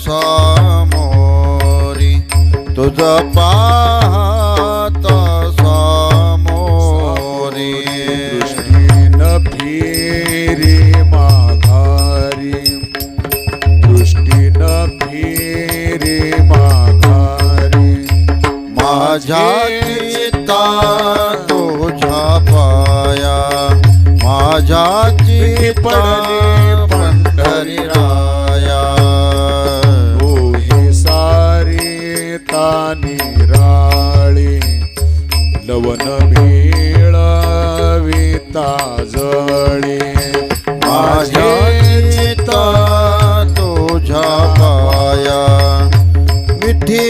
सामोरी तुझ पाहता सामोरी दृष्टीन फिरे माघारी दृष्टीन फिरे माघारी माझ्या चित्ता तुझ्या पाया माझ्या चित्ता पडले पंढरी राया हे सारे तानिराळे लवन मिळविता जळे माझ्या चित्ता तुझ्या पाया विठी